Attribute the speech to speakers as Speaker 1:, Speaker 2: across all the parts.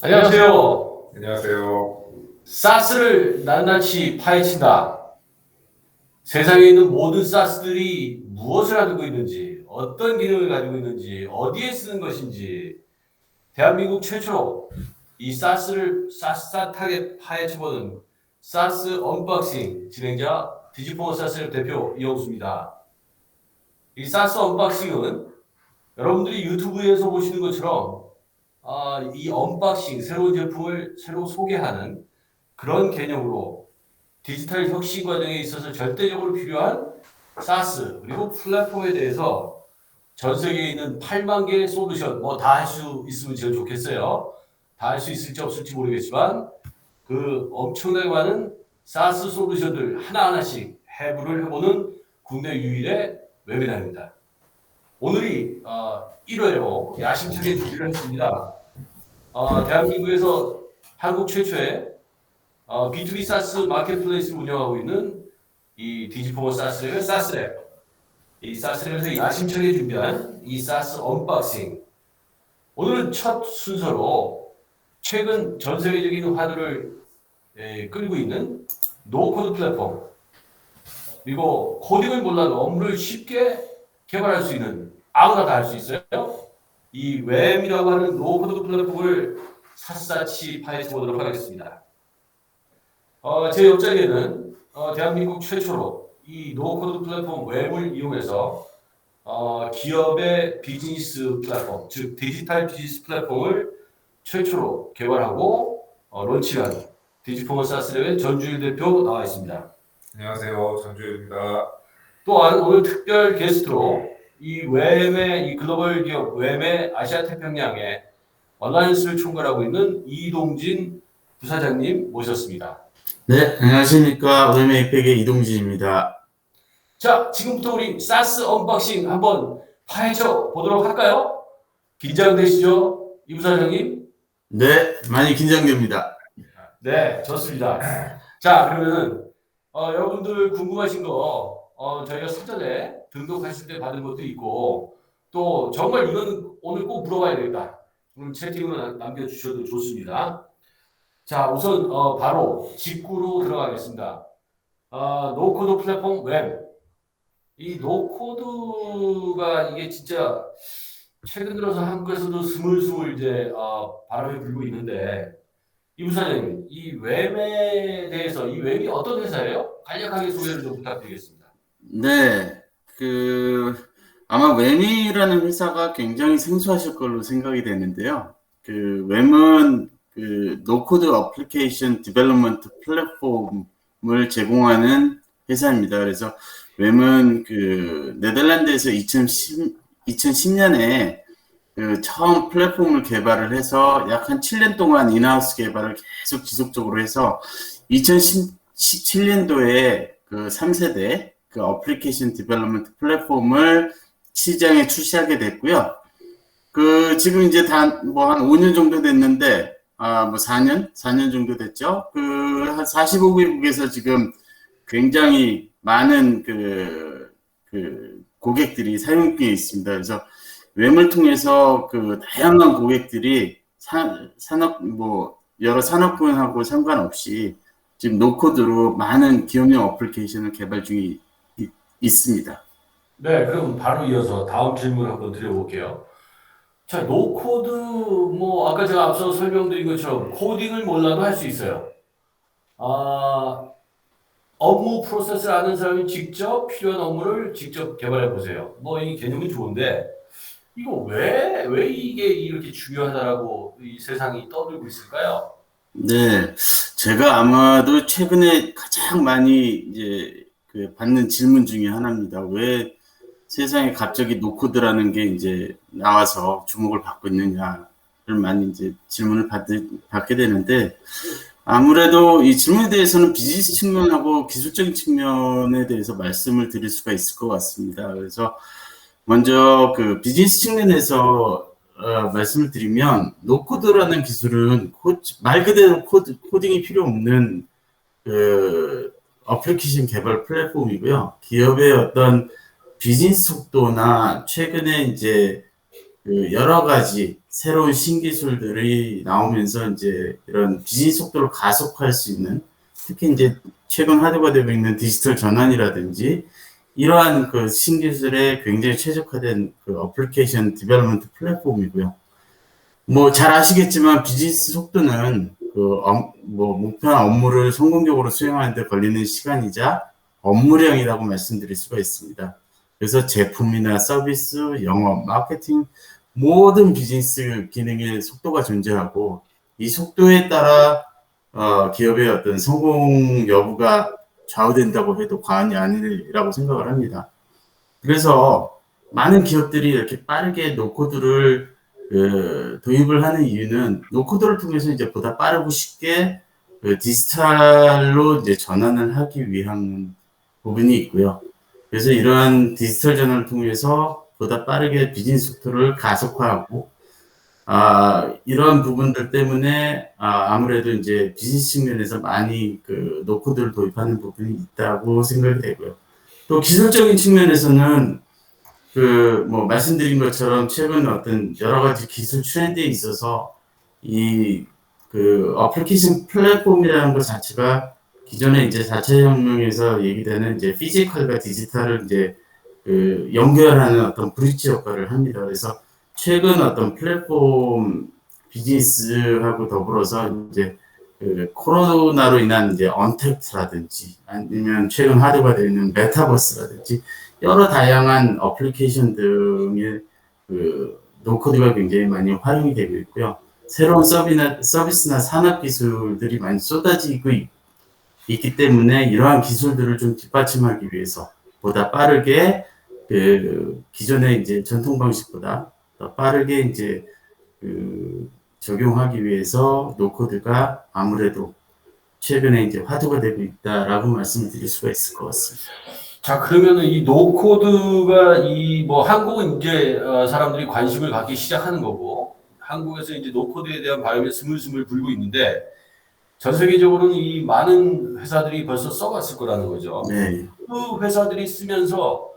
Speaker 1: 안녕하세요.
Speaker 2: 안녕하세요.
Speaker 1: 사스를 낱낱이 파헤친다. 세상에 있는 모든 사스들이 무엇을 가지고 있는지, 어떤 기능을 가지고 있는지, 어디에 쓰는 것인지, 대한민국 최초로 이 사스를 샅샅하게 파헤쳐보는 사스 언박싱 진행자 디지포 사스 대표 이영수입니다. 이 사스 언박싱은 여러분들이 유튜브에서 보시는 것처럼 이 언박싱, 새로운 제품을 새로 소개하는 그런 개념으로 디지털 혁신 과정에 있어서 절대적으로 필요한 사스 그리고 플랫폼에 대해서 전 세계에 있는 8만 개의 솔루션 뭐 다 할 수 있으면 제일 좋겠어요. 다 할 수 있을지 없을지 모르겠지만 그 엄청나게 많은 사스 솔루션들 하나하나씩 해부를 해보는 국내 유일의 웨비나입니다. 오늘이 1회로 야심차게 준비를 했습니다. 대한민국에서 한국 최초의 B2B 사스 마켓플레이스를 운영하고 있는 이 디지포머 사스랩의 사스랩. 이 사스랩에서 야심차게 준비한 이 사스 언박싱. 오늘은 첫 순서로 최근 전 세계적인 화두를 끌고 있는 노코드 플랫폼. 그리고 코딩을 몰라도 업무를 쉽게 개발할 수 있는 아무나 다 할 수 있어요. 이 웹이라고 하는 노코드 플랫폼을 샅샅이 파헤쳐 보도록 하겠습니다. 제 옆자리에는 대한민국 최초로 이 노코드 플랫폼 웹을 이용해서 기업의 비즈니스 플랫폼, 즉 디지털 비즈니스 플랫폼을 최초로 개발하고 론칭한 디지포머 사스랩의 전주일 대표 나와 있습니다.
Speaker 2: 안녕하세요. 전주일입니다.
Speaker 1: 또한 오늘 특별 게스트로 이 웹의 이 글로벌 기업 웹의 아시아 태평양의 얼라이언스를 총괄하고 있는 이동진 부사장님 모셨습니다.
Speaker 3: 네, 안녕하십니까. 웨메이백의 이동진입니다.
Speaker 1: 자, 지금부터 우리 사스 언박싱 한번 파헤쳐 보도록 할까요? 긴장되시죠? 이 부사장님?
Speaker 3: 네, 많이 긴장됩니다.
Speaker 1: 네, 좋습니다. 자, 그러면은 여러분들 궁금하신 거 저희가 사전에 등록하실 때 받은 것도 있고 또 정말 이거는 오늘 꼭 물어봐야 되겠다. 그럼 채팅으로 남겨주셔도 좋습니다. 자, 우선 바로 직구로 들어가겠습니다. 노코드 플랫폼 웹. 이 노코드가 이게 진짜 최근 들어서 한국에서도 스물스물 이제 바람이 불고 있는데 이 부사장님, 이 웹에 대해서 이 웹이 어떤 회사예요? 간략하게 소개를 좀 부탁드리겠습니다.
Speaker 3: 네, 아마 웨미라는 회사가 굉장히 생소하실 걸로 생각이 되는데요. 웹은 노코드 어플리케이션 디벨롭먼트 플랫폼을 제공하는 회사입니다. 그래서 웹은 네덜란드에서 2010년에 처음 플랫폼을 개발을 해서 약 한 7년 동안 인하우스 개발을 계속 지속적으로 해서 2017년도에 3세대 어플리케이션 디벨롭먼트 플랫폼을 시장에 출시하게 됐고요. 지금 이제 한 5년 정도 됐는데, 4년 정도 됐죠. 한 45개국에서 지금 굉장히 많은 고객들이 사용 중에 있습니다. 그래서 웹을 통해서 다양한 고객들이 여러 산업군하고 상관없이 지금 노코드로 많은 기업용 어플리케이션을 개발 중에 있습니다.
Speaker 1: 네, 그럼 바로 이어서 다음 질문 한번 드려볼게요. 자, 노코드 뭐 아까 제가 앞서 설명드린 것처럼 코딩을 몰라도 할 수 있어요. 아, 업무 프로세스를 아는 사람이 직접 필요한 업무를 직접 개발해 보세요. 뭐 이 개념이 좋은데 이거 왜 이게 이렇게 중요하다라고 이 세상이 떠들고 있을까요?
Speaker 3: 네, 제가 아마도 최근에 가장 많이 이제 받는 질문 중에 하나입니다. 왜 세상에 갑자기 노코드라는 게 이제 나와서 주목을 받고 있느냐를 많이 이제 질문을 받게 되는데, 아무래도 이 질문에 대해서는 비즈니스 측면하고 기술적인 측면에 대해서 말씀을 드릴 수가 있을 것 같습니다. 그래서 먼저 비즈니스 측면에서 말씀을 드리면, 노코드라는 기술은 말 그대로 코딩이 필요 없는 어플리케이션 개발 플랫폼이고요. 기업의 어떤 비즈니스 속도나 최근에 이제 그 여러 가지 새로운 신기술들이 나오면서 이제 이런 비즈니스 속도를 가속화할 수 있는, 특히 이제 최근 화두가 되고 있는 디지털 전환이라든지 이러한 그 신기술에 굉장히 최적화된 그 어플리케이션 디벨롭먼트 플랫폼이고요. 뭐 잘 아시겠지만 비즈니스 속도는 그 뭐 목표한 업무를 성공적으로 수행하는 데 걸리는 시간이자 업무량이라고 말씀드릴 수가 있습니다. 그래서 제품이나 서비스, 영업, 마케팅 모든 비즈니스 기능의 속도가 존재하고, 이 속도에 따라 기업의 어떤 성공 여부가 좌우된다고 해도 과언이 아니라고 생각을 합니다. 그래서 많은 기업들이 이렇게 빠르게 노코드를 도입을 하는 이유는 노코드를 통해서 이제 보다 빠르고 쉽게 디지털로 이제 전환을 하기 위한 부분이 있고요. 그래서 이러한 디지털 전환을 통해서 보다 빠르게 비즈니스 속도를 가속화하고, 이런 부분들 때문에 아무래도 이제 비즈니스 측면에서 많이 그 노코드를 도입하는 부분이 있다고 생각이 되고요. 또 기술적인 측면에서는 그 뭐 말씀드린 것처럼 최근 어떤 여러 가지 기술 트렌드에 있어서 이 그 어플리케이션 플랫폼이라는 것 자체가 기존에 이제 4차 혁명에서 얘기되는 이제 피지컬과 디지털을 이제 그 연결하는 어떤 브릿지 역할을 합니다. 그래서 최근 어떤 플랫폼 비즈니스하고 더불어서 이제 그 코로나로 인한 이제 언택트라든지 아니면 최근 화두가 되는 메타버스라든지 여러 다양한 어플리케이션 등의 그 노코드가 굉장히 많이 활용이 되고 있고요. 새로운 서비스나 산업 기술들이 많이 쏟아지고 있기 때문에 이러한 기술들을 좀 뒷받침하기 위해서 보다 빠르게 그 기존의 이제 전통 방식보다 더 빠르게 이제 그 적용하기 위해서 노코드가 아무래도 최근에 이제 화두가 되고 있다라고 말씀을 드릴 수가 있을 것 같습니다.
Speaker 1: 자, 그러면은 이 노코드가 이 뭐 한국은 이제 사람들이 관심을 갖기 시작하는 거고, 한국에서 이제 노코드에 대한 바람이 스물스물 불고 있는데, 전 세계적으로는 이 많은 회사들이 벌써 써봤을 거라는 거죠.
Speaker 3: 네.
Speaker 1: 그 회사들이 쓰면서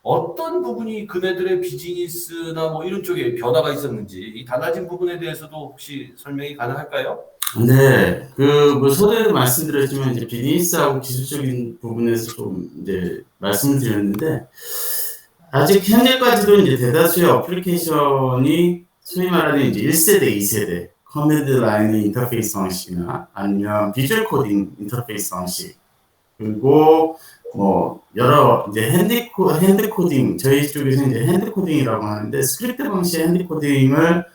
Speaker 1: 어떤 부분이 그네들의 비즈니스나 뭐 이런 쪽에 변화가 있었는지, 이 달라진 부분에 대해서도 혹시 설명이 가능할까요?
Speaker 3: 네, 그 뭐 서두에도 말씀드렸지만 이제 비즈니스하고 기술적인 부분에서 좀 이제 말씀을 드렸는데, 아직 현재까지도 이제 대다수의 어플리케이션이 소위 말하는 이제 1세대, 2세대 커맨드 라인 인터페이스 방식이나 아니면 비주얼 코딩 인터페이스 방식, 그리고 뭐 여러 이제 핸드 코딩, 저희 쪽에서 이제 핸드 코딩이라고 하는데 스크립트 방식의 핸드 코딩을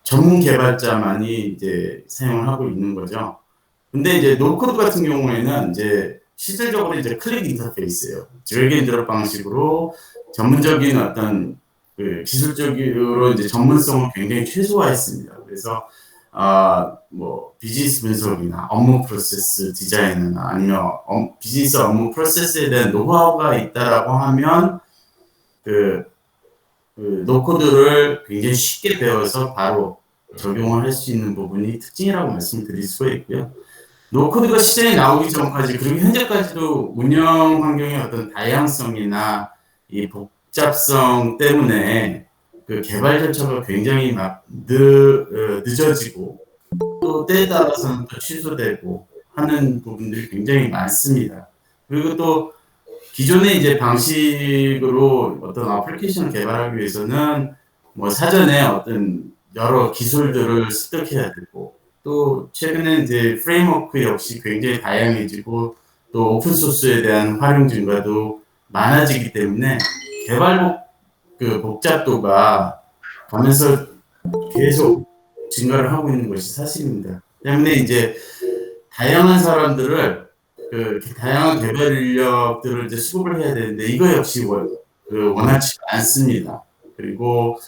Speaker 3: 전문 개발자만이 이제 사용을 하고 있는 거죠. 근데 이제 노코드 같은 경우에는 이제 실질적으로 이제 클릭 인터페이스예요. 드래그 앤 드롭 방식으로 전문적인 어떤 그 기술적으로 이제 전문성을 굉장히 최소화했습니다. 그래서 뭐 비즈니스 분석이나 업무 프로세스 디자인이나 아니면 비즈니스 업무 프로세스에 대한 노하우가 있다라고 하면 그 노코드를 굉장히 쉽게 배워서 바로 적용을 할 수 있는 부분이 특징이라고 말씀드릴 수가 있고요. 노코드가 시장에 나오기 전까지, 그리고 현재까지도 운영 환경의 어떤 다양성이나 이 복잡성 때문에 그 개발 절차가 굉장히 막 늦어지고 또 때에 따라서는 또 취소되고 하는 부분들이 굉장히 많습니다. 그리고 또 기존의 이제 방식으로 어떤 어플리케이션을 개발하기 위해서는 뭐 사전에 어떤 여러 기술들을 습득해야 되고, 또 최근에 이제 프레임워크 역시 굉장히 다양해지고 또 오픈소스에 대한 활용 증가도 많아지기 때문에 개발 복잡도가 가면서 계속 증가를 하고 있는 것이 사실입니다. 때문에 이제 다양한 사람들을 다양한 개발 인력들을 이제 수급을 해야 되는데 이거 역시 원활치 않습니다. 그리고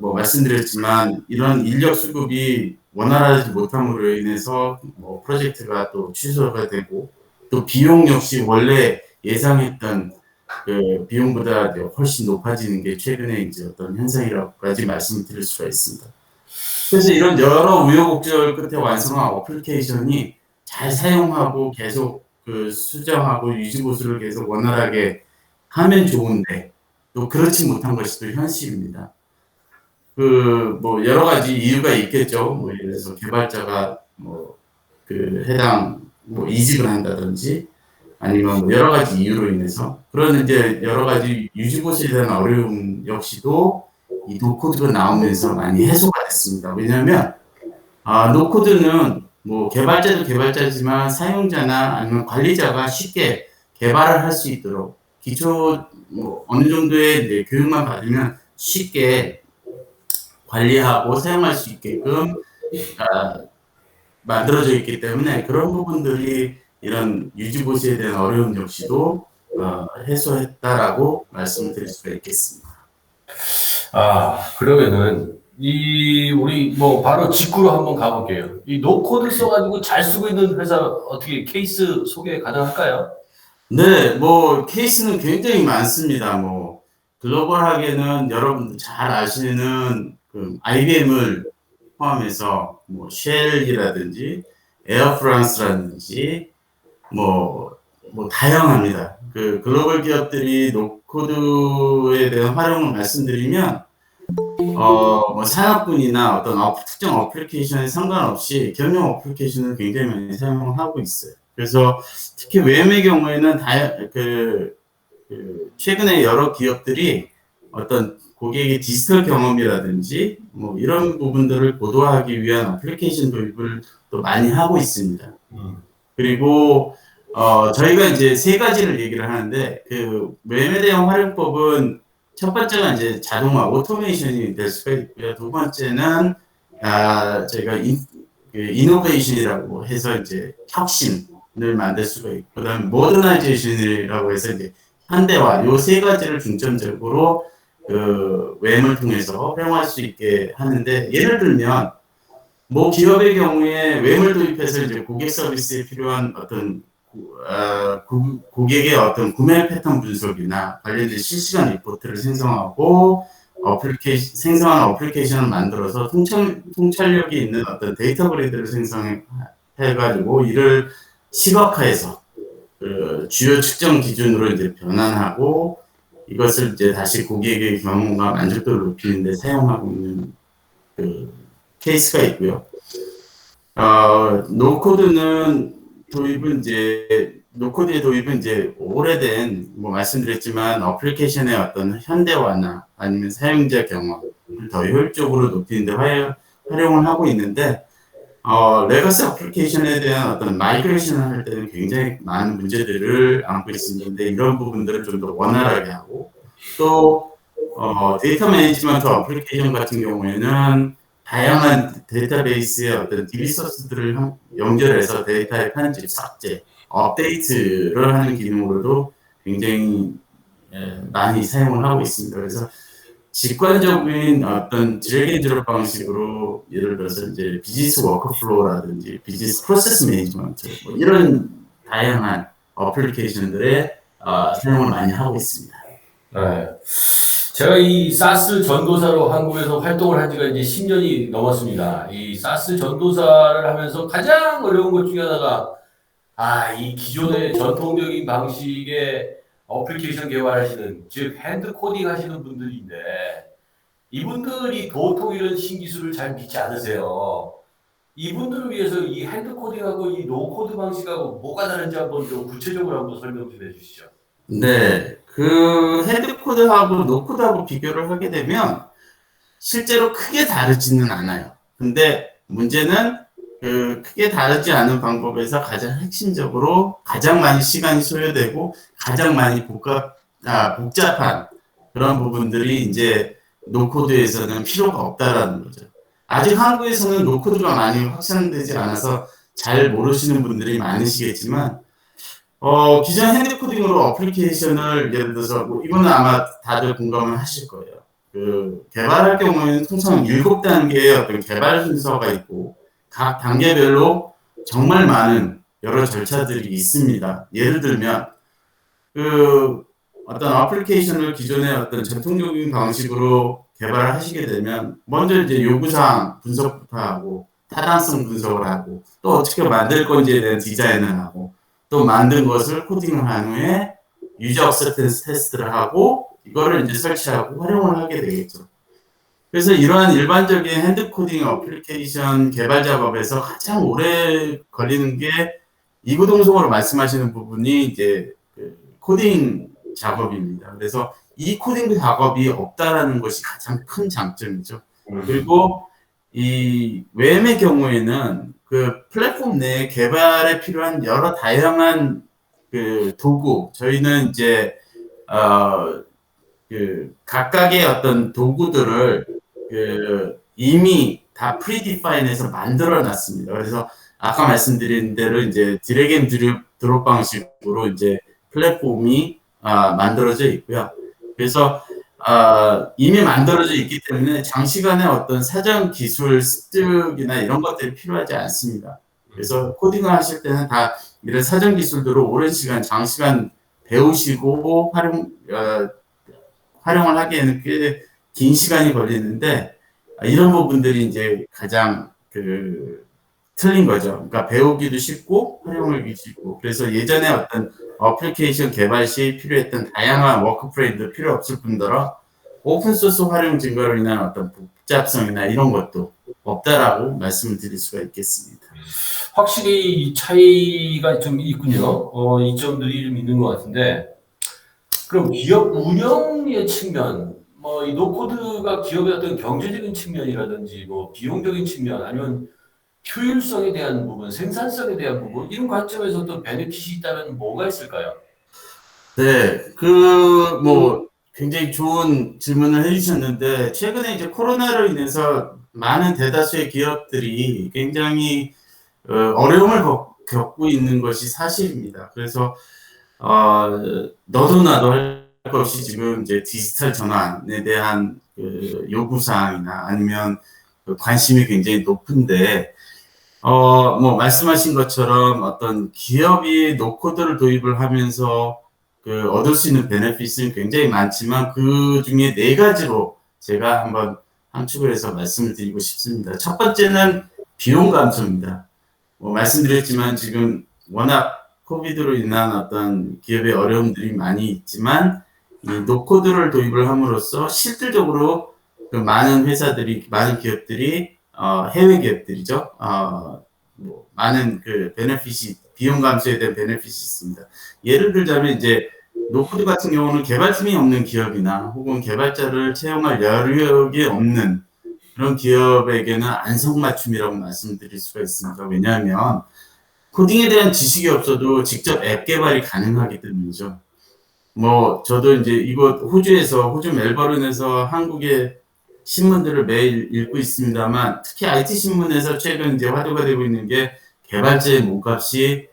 Speaker 3: 뭐 말씀드렸지만 이런 인력 수급이 원활하지 못함으로 인해서 뭐 프로젝트가 또 취소가 되고, 또 비용 역시 원래 예상했던 그 비용보다 훨씬 높아지는 게 최근에 이제 어떤 현상이라고까지 말씀드릴 수가 있습니다. 그래서 이런 여러 우여곡절 끝에 완성한 어플리케이션이 잘 사용하고 계속 그 수정하고 유지보수를 계속 원활하게 하면 좋은데, 또 그렇지 못한 것이 또 현실입니다. 뭐 여러 가지 이유가 있겠죠. 뭐 예를 들어서 개발자가 뭐 해당 뭐 이직을 한다든지 아니면 뭐 여러 가지 이유로 인해서 그런 이제 여러 가지 유지보수에 대한 어려움 역시도 이 노코드가 나오면서 많이 해소가 됐습니다. 왜냐하면 노코드는 뭐 개발자도 개발자지만 사용자나 아니면 관리자가 쉽게 개발을 할 수 있도록 기초 뭐 어느 정도의 이제 교육만 받으면 쉽게 관리하고 사용할 수 있게끔 만들어져 있기 때문에 그런 부분들이 이런 유지보수에 대한 어려움 역시도 해소했다라고 말씀드릴 수가 있겠습니다.
Speaker 1: 그러면은 우리 뭐 바로 직구로 한번 가볼게요. 이 노코드 써가지고 잘 쓰고 있는 회사 어떻게 케이스 소개 가능할까요?
Speaker 3: 네, 뭐 케이스는 굉장히 많습니다. 뭐 글로벌하게는 여러분들 잘 아시는 IBM을 포함해서 뭐 쉘이라든지 에어프랑스라든지 뭐 다양합니다. 글로벌 기업들이 노코드에 대한 활용을 말씀드리면 뭐 산업군이나 어떤 특정 어플리케이션에 상관없이 겸용 어플리케이션을 굉장히 많이 사용하고 있어요. 그래서 특히 웹의 경우에는 최근에 여러 기업들이 어떤 고객의 디지털 경험이라든지 뭐 이런 부분들을 고도화하기 위한 어플리케이션 도입을 또 많이 하고 있습니다. 그리고 저희가 이제 세 가지를 얘기를 하는데 웹에 대한 활용법은 첫 번째가 이제 자동화 오토메이션이 될 수가 있고요. 두 번째는 저희가 이노베이션이라고 해서 이제 혁신을 만들 수가 있고, 그다음에 모더나이제이션이라고 해서 이제 현대화 요 세 가지를 중점적으로 웹을 통해서 활용할 수 있게 하는데, 예를 들면 뭐 기업의 경우에 웹을 도입해서 이제 고객 서비스에 필요한 어떤 고객의 어떤 구매 패턴 분석이나 관련된 실시간 리포트를 생성하고 생성한 어플리케이션을 만들어서 통찰력이 있는 어떤 데이터 그리드를 생성해가지고 이를 시각화해서 주요 측정 기준으로 이제 변환하고 이것을 이제 다시 고객의 경험과 만족도를 높이는 데 사용하고 있는 케이스가 있고요. 노코드의 도입은 이제 오래된, 뭐 말씀드렸지만 어플리케이션의 어떤 현대화나 아니면 사용자 경험을 더 효율적으로 높이는 데 활용을 하고 있는데, 레거시 어플리케이션에 대한 어떤 마이그레이션을 할 때는 굉장히 많은 문제들을 안고 있는데, 이런 부분들을 좀 더 원활하게 하고, 또 데이터 매니지먼트 어플리케이션 같은 경우에는 다양한 데이터베이스의 어떤 DB 소스들을 연결해서 데이터의 편집, 삭제, 업데이트를 하는 기능으로도 굉장히 많이 사용을 하고 있습니다. 그래서 직관적인 어떤 드래그 앤 드롭 방식으로 예를 들어서 이제 비즈니스 워크플로우라든지 비즈니스 프로세스 매니지먼트 뭐 이런 다양한 어플리케이션들에 사용을 많이 하고 있습니다.
Speaker 1: 네. 제가 이 사스 전도사로 한국에서 활동을 한 지가 이제 10년이 넘었습니다. 이 사스 전도사를 하면서 가장 어려운 것 중에 하나가 이 기존의 전통적인 방식의 어플리케이션 개발하시는, 즉 핸드 코딩 하시는 분들인데 이분들이 도통 이런 신기술을 잘 믿지 않으세요. 이분들을 위해서 이 핸드 코딩하고 이 노 코드 방식하고 뭐가 다른지 한번 좀 구체적으로 한번 설명 좀 해주시죠.
Speaker 3: 네, 헤드코드하고 노코드하고 비교를 하게 되면 실제로 크게 다르지는 않아요. 근데 문제는 크게 다르지 않은 방법에서 가장 핵심적으로 가장 많이 시간이 소요되고 가장 많이 복잡한 그런 부분들이 이제 노코드에서는 필요가 없다라는 거죠. 아직 한국에서는 노코드가 많이 확산되지 않아서 잘 모르시는 분들이 많으시겠지만, 기존 핸드코딩으로 어플리케이션을 예를 들어서 이거는 아마 다들 공감을 하실 거예요. 개발할 경우에는 통상 7단계의 어떤 개발 순서가 있고 각 단계별로 정말 많은 여러 절차들이 있습니다. 예를 들면 어떤 어플리케이션을 기존의 어떤 전통적인 방식으로 개발을 하시게 되면 먼저 이제 요구사항 분석부터 하고 타당성 분석을 하고 또 어떻게 만들 건지에 대한 디자인을 하고 또 만든 것을 코딩을 한 후에 유저 액셉턴스 테스트를 하고 이거를 이제 설치하고 활용을 하게 되겠죠. 그래서 이러한 일반적인 핸드 코딩 어플리케이션 개발 작업에서 가장 오래 걸리는 게 이구동성으로 말씀하시는 부분이 이제 그 코딩 작업입니다. 그래서 이 코딩 작업이 없다라는 것이 가장 큰 장점이죠. 그리고 이 웸의 경우에는 그 플랫폼 내 개발에 필요한 여러 다양한 그 도구, 저희는 이제 그 각각의 어떤 도구들을 그 이미 다 프리디파인해서 만들어 놨습니다. 그래서 아까 말씀드린 대로 이제 드래그 앤 드롭 방식으로 이제 플랫폼이 만들어져 있고요. 그래서 이미 만들어져 있기 때문에 장시간의 어떤 사전 기술 습득이나 이런 것들이 필요하지 않습니다. 그래서 코딩을 하실 때는 다 이런 사전 기술들을 오랜 시간, 장시간 배우시고 활용을 하기에는 꽤 긴 시간이 걸리는데 이런 부분들이 이제 가장 그 틀린 거죠. 그러니까 배우기도 쉽고 활용하기 쉽고 그래서 예전에 어떤 어플리케이션 개발 시 필요했던 다양한 워크프레임도 필요 없을 뿐더러 오픈소스 활용 증거로 인한 어떤 복잡성이나 이런 것도 없다라고 말씀을 드릴 수가 있겠습니다.
Speaker 1: 확실히 이 차이가 좀 있군요. 이 점들이 좀 있는 것 같은데, 그럼 기업 운영의 측면, 뭐 이 노코드가 기업의 어떤 경제적인 측면이라든지, 뭐 비용적인 측면, 아니면 효율성에 대한 부분, 생산성에 대한 부분, 이런 관점에서 또 베네핏이 있다면 뭐가 있을까요?
Speaker 3: 네, 뭐 굉장히 좋은 질문을 해주셨는데 최근에 이제 코로나로 인해서 많은 대다수의 기업들이 굉장히 어려움을 겪고 있는 것이 사실입니다. 그래서 너도 나도 할 것 없이 지금 이제 디지털 전환에 대한 그 요구사항이나 아니면 그 관심이 굉장히 높은데 뭐 말씀하신 것처럼 어떤 기업이 노코드를 도입을 하면서 그 얻을 수 있는 베네핏은 굉장히 많지만 그 중에 네 가지로 제가 한번 함축을 해서 말씀을 드리고 싶습니다. 첫 번째는 비용 감소입니다. 뭐 말씀드렸지만 지금 워낙 코비드로 인한 어떤 기업의 어려움들이 많이 있지만 이 노코드를 도입을 함으로써 실질적으로 그 많은 회사들이, 많은 기업들이 해외 기업들이죠. 뭐 많은 그 베네핏이 비용 감소에 대한 베네핏이 있습니다. 예를 들자면 이제 노코드 같은 경우는 개발팀이 없는 기업이나 혹은 개발자를 채용할 여력이 없는 그런 기업에게는 안성맞춤이라고 말씀드릴 수가 있습니다. 왜냐하면 코딩에 대한 지식이 없어도 직접 앱 개발이 가능하기 때문이죠. 뭐 저도 이제 이곳 호주 멜버른에서 한국의 신문들을 매일 읽고 있습니다만 특히 IT 신문에서 최근 이제 화두가 되고 있는 게 개발자의 몸값이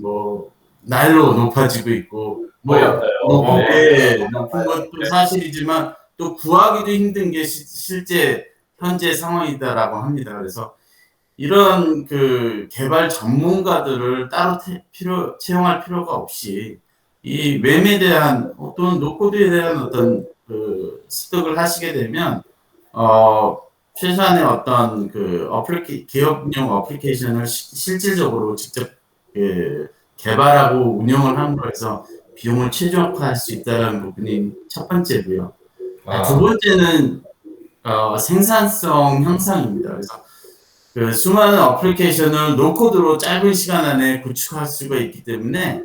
Speaker 3: 뭐 날로 높아지고 있고 뭐 높은 것도 사실이지만 또 구하기도 힘든 게 실제 현재 상황이다라고 합니다. 그래서 이런 그 개발 전문가들을 따로 채용할 필요가 없이 이 웹에 대한 또는 노코드에 대한 어떤 그 습득을 하시게 되면 최소한의 어떤 그 기업용 어플리케이션을 실질적으로 직접 개발하고 운영을 함으로 해서 비용을 최적화할 수 있다는 부분이 첫 번째고요. 두 번째는 생산성 향상입니다. 그래서 그 수많은 어플리케이션을 노코드로 짧은 시간 안에 구축할 수가 있기 때문에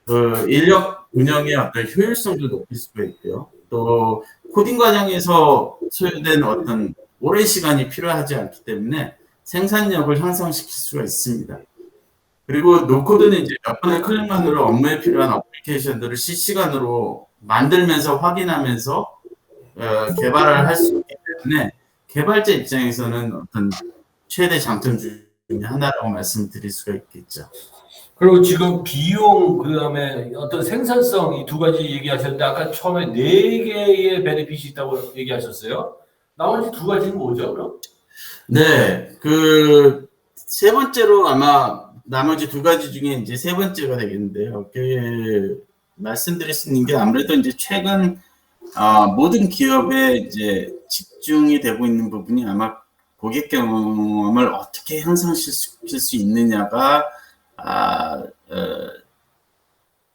Speaker 3: 그 인력 운영의 어떤 효율성도 높일 수가 있고요. 또 코딩 과정에서 소요된 어떤 오랜 시간이 필요하지 않기 때문에 생산력을 향상시킬 수가 있습니다. 그리고 노코드는 이제 몇 번의 클릭만으로 업무에 필요한 어플리케이션들을 실시간으로 만들면서 확인하면서 개발을 할 수 있기 때문에 개발자 입장에서는 어떤 최대 장점 중에 하나라고 말씀드릴 수가 있겠죠.
Speaker 1: 그리고 지금 비용, 그 다음에 어떤 생산성, 이 두 가지 얘기하셨는데, 아까 처음에 네 개의 베네핏이 있다고 얘기하셨어요? 나머지 두 가지는 뭐죠, 그럼?
Speaker 3: 네, 그 세 번째로 아마 나머지 두 가지 중에 이제 세 번째가 되겠는데요. 그 말씀드릴 수 있는 게 아무래도 이제 최근 모든 기업에 이제 집중이 되고 있는 부분이 아마 고객 경험을 어떻게 향상시킬 수 있느냐가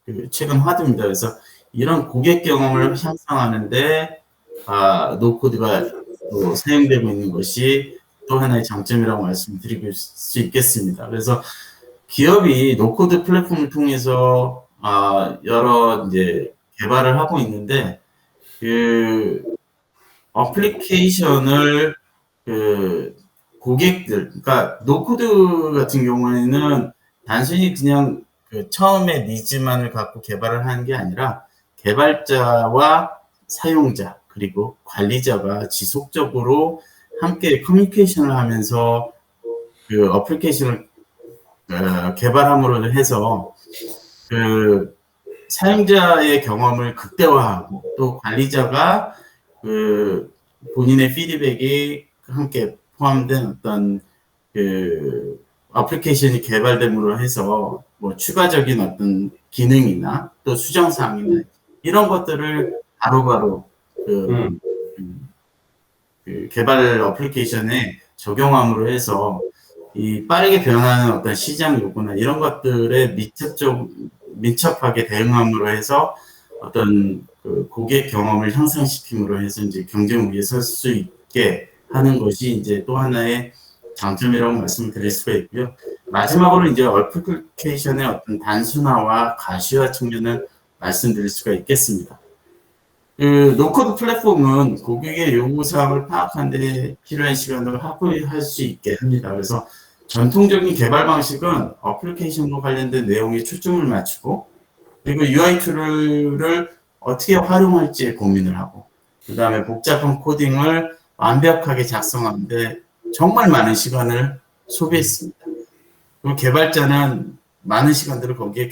Speaker 3: 그 최근 화두입니다. 그래서 이런 고객 경험을 향상하는데 노코드가 또 사용되고 있는 것이 또 하나의 장점이라고 말씀드릴 수 있겠습니다. 그래서 기업이 노코드 플랫폼을 통해서 여러 이제 개발을 하고 있는데 그 어플리케이션을 그 고객들, 그러니까 노코드 같은 경우에는 단순히 그냥 그 처음에 니즈만을 갖고 개발을 하는 게 아니라 개발자와 사용자 그리고 관리자가 지속적으로 함께 커뮤니케이션을 하면서 그 어플리케이션을 개발함으로 해서 그 사용자의 경험을 극대화하고 또 관리자가 그 본인의 피드백이 함께 포함된 어떤 그 어플리케이션이 개발됨으로 해서 뭐 추가적인 어떤 기능이나 또 수정 사항이나 이런 것들을 바로바로 그 개발 어플리케이션에 적용함으로 해서 이 빠르게 변하는 어떤 시장 요구나 이런 것들에 민첩하게 대응함으로 해서 어떤 그 고객 경험을 향상시킴으로 해서 이제 경쟁 위에 설 수 있게 하는 것이 이제 또 하나의 장점이라고 말씀드릴 수가 있고요. 마지막으로 이제 어플리케이션의 어떤 단순화와 가시화 측면을 말씀드릴 수가 있겠습니다. 그 노코드 플랫폼은 고객의 요구사항을 파악하는 데 필요한 시간을 확보할 수 있게 합니다. 그래서 전통적인 개발 방식은 어플리케이션과 관련된 내용에 초점을 맞추고 그리고 UI 툴을 어떻게 활용할지에 고민을 하고 그 다음에 복잡한 코딩을 완벽하게 작성하는데 정말 많은 시간을 소비했습니다. 그리고 개발자는 많은 시간들을 거기에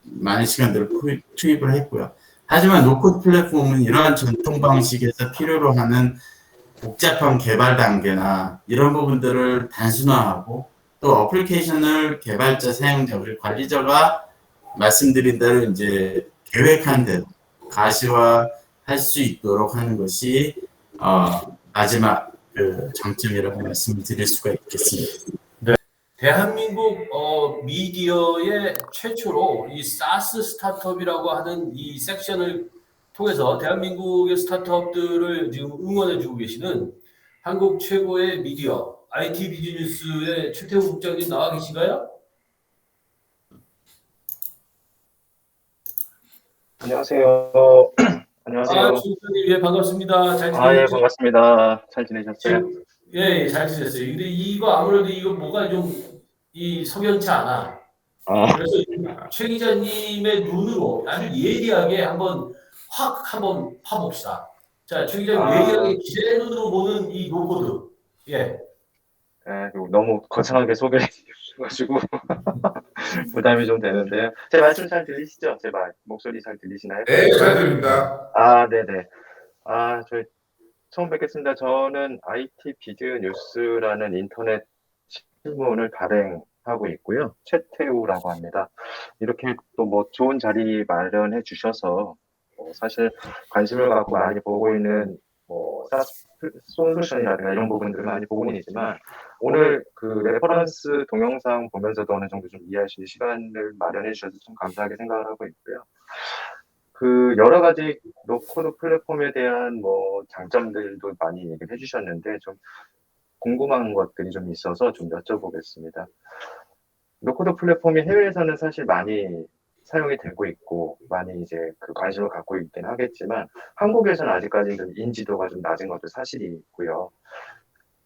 Speaker 3: 많은 시간들을 투입을 했고요. 하지만 노코드 플랫폼은 이러한 전통 방식에서 필요로 하는 복잡한 개발 단계나 이런 부분들을 단순화하고 또 어플리케이션을 개발자, 사용자, 그리고 관리자가 말씀드린 대로 이제 계획한 대로 가시화할 수 있도록 하는 것이 마지막 그 장점이라고 말씀드릴 수가 있겠습니다.
Speaker 1: 대한민국 미디어의 최초로 이 사스 스타트업이라고 하는 이 섹션을 통해서 대한민국의 스타트업들을 지금 응원해주고 계시는 한국 최고의 미디어 IT 비즈니스의 최태우 국장님 나와 계신가요?
Speaker 4: 안녕하세요. 안녕하세요.
Speaker 1: 주국장님, 예, 반갑습니다. 잘
Speaker 4: 예,
Speaker 1: 지내셨죠?
Speaker 4: 반갑습니다. 잘 지내셨어요?
Speaker 1: 예, 잘 지냈어요. 근데 이거 아무래도 이거 뭐가 좀 이 석연치 않아. 그래서 최 기자님의 눈으로 아주 예리하게 한번 한번 파봅시다. 자, 최 기자님 예리하게 제 눈으로 보는 이 노코드. 예.
Speaker 4: 너무 거창하게 소개해 주셔가지고 부담이 좀 되는데요. 제 말씀 잘 들리시죠? 제 목소리 잘 들리시나요?
Speaker 2: 네, 잘 들립니다.
Speaker 4: 네네. 저희 처음 뵙겠습니다. 저는 IT 비즈 뉴스라는 인터넷 신문을 발행하고 있고요. 최태우라고 합니다. 이렇게 또 뭐 좋은 자리 마련해 주셔서 사실 관심을 갖고 많이 보고 있는 사스 솔루션이라든가 이런 부분들을 많이 보고는 있지만 오늘 그 레퍼런스 동영상 보면서도 어느 정도 좀 이해할 수 있는 시간을 마련해 주셔서 좀 감사하게 생각을 하고 있고요. 그 여러 가지 노코드 플랫폼에 대한 장점들도 많이 얘기를 해주셨는데 좀 궁금한 것들이 좀 있어서 좀 여쭤보겠습니다. 노코드 플랫폼이 해외에서는 사실 많이 사용이 되고 있고 많이 이제 그 관심을 갖고 있긴 하겠지만 한국에서는 아직까지 좀 인지도가 좀 낮은 것도 사실이고요.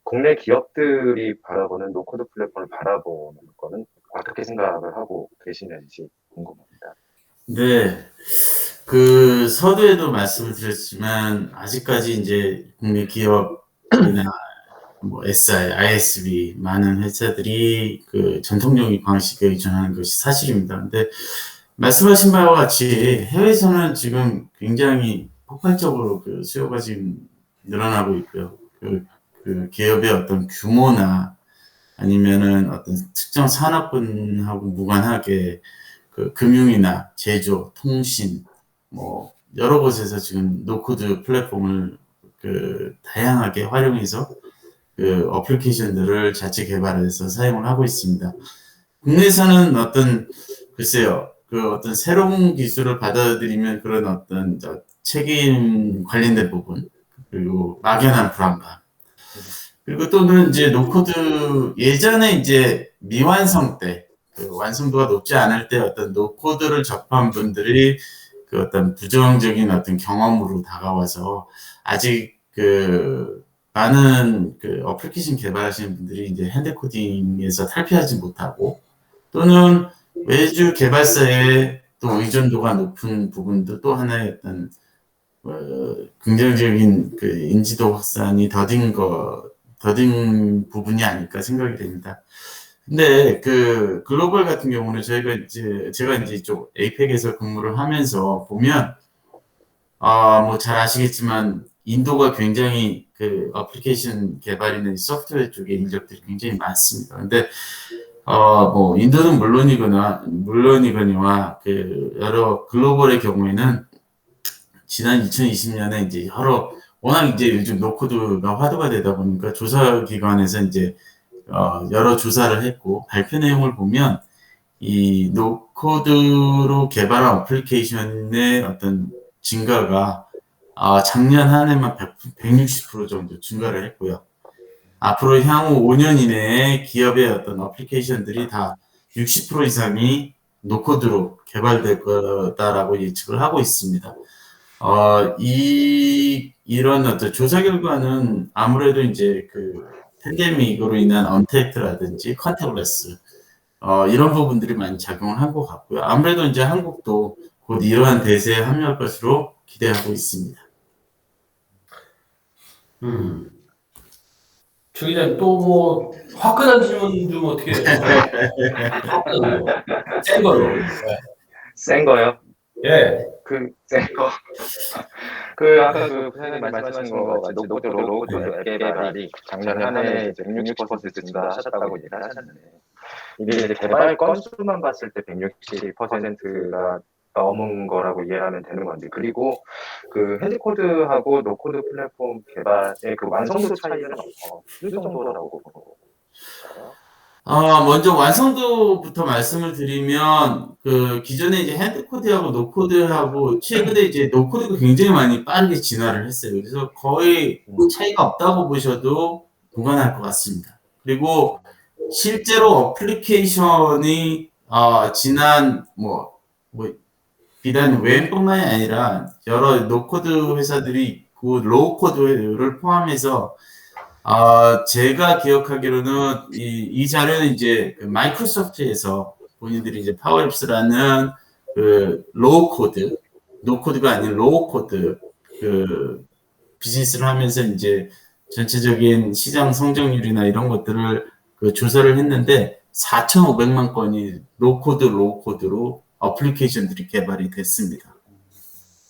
Speaker 4: 국내 기업들이 바라보는 노코드 플랫폼을 바라보는 거는 어떻게 생각을 하고 계시는지 궁금합니다.
Speaker 3: 네, 그 서두에도 말씀을 드렸지만 아직까지 이제 국내 기업이나 SI, ISV 많은 회사들이 그 전통적인 방식에 의존하는 것이 사실입니다. 근데 말씀하신 바와 같이 해외에서는 지금 굉장히 폭발적으로 그 수요가 지금 늘어나고 있고요. 그 기업의 어떤 규모나 아니면은 어떤 특정 산업군하고 무관하게 그 금융이나 제조, 통신, 여러 곳에서 지금 노코드 플랫폼을 그 다양하게 활용해서 그 어플리케이션들을 자체 개발해서 사용을 하고 있습니다. 국내에서는 글쎄요, 그 어떤 새로운 기술을 받아들이면 그런 어떤 책임 관련된 부분, 그리고 막연한 불안감. 그리고 또는 이제 노코드, 예전에 이제 미완성 때, 그 완성도가 높지 않을 때 어떤 노코드를 접한 분들이 그 어떤 부정적인 어떤 경험으로 다가와서 아직 그 많은 그 어플리케이션 개발하시는 분들이 이제 핸드코딩에서 탈피하지 못하고 또는 외주 개발사의 또 의존도가 높은 부분도 또 하나의 어떤 긍정적인 그 인지도 확산이 더딘 부분이 아닐까 생각이 됩니다. 근데 그 글로벌 같은 경우는 제가 이제 이쪽 에이펙에서 근무를 하면서 보면 뭐 잘 아시겠지만 인도가 굉장히 그 어플리케이션 개발이나 소프트웨어 쪽에 인력들이 굉장히 많습니다. 근데 뭐 인도는 물론이거니와 그 여러 글로벌의 경우에는 지난 2020년에 이제 워낙 이제 요즘 노코드가 화두가 되다 보니까 조사기관에서 이제 여러 조사를 했고 발표 내용을 보면 이 노코드로 개발한 어플리케이션의 어떤 증가가 작년 한 해만 160% 정도 증가를 했고요. 앞으로 향후 5년 이내에 기업의 어떤 어플리케이션들이 다 60% 이상이 노코드로 개발될 거다라고 예측을 하고 있습니다. 이런 어떤 조사 결과는 아무래도 이제 그 팬데믹으로 인한 언택트라든지 컨택트레스 이런 부분들이 많이 작용을 한 것 같고요. 아무래도 이제 한국도 곧 이러한 대세에 합류할 것으로 기대하고 있습니다.
Speaker 1: 최 기자님 또 뭐 화끈한 질문 좀 어떻게 화끈한 거, 센 걸로.
Speaker 4: 센 거요?
Speaker 1: 예.
Speaker 4: 센 거. 아까 그 부장님 말씀하신 거 같이 노코드 앱 개발이 작년 한 해 이제 160% 증가하셨다고 얘기를 하셨는데, 이게 이제 개발 건수만 봤을 때 160%가 넘은 거라고 이해하면 되는 건데, 그리고 그 핸드코드하고 노코드 플랫폼 개발의 그 완성도 차이는 어느 정도라고 보는 건가요?
Speaker 3: 먼저 완성도부터 말씀을 드리면, 그, 기존에 이제 핸드코드하고 노코드하고, 최근에 이제 노코드가 굉장히 많이 빠르게 진화를 했어요. 그래서 거의 차이가 없다고 보셔도 무관할 것 같습니다. 그리고 실제로 어플리케이션이, 지난, 비단 웹뿐만이 아니라 여러 노코드 회사들이 있고, 로우코드를 포함해서 제가 기억하기로는 이 자료는 이제 그 마이크로소프트에서 본인들이 이제 파워앱스라는 그 로우 코드, 노코드가 아닌 로우 코드 그 비즈니스를 하면서 이제 전체적인 시장 성장률이나 이런 것들을 그 조사를 했는데 4,500만 건이 로우코드, 로우코드로 어플리케이션들이 개발이 됐습니다.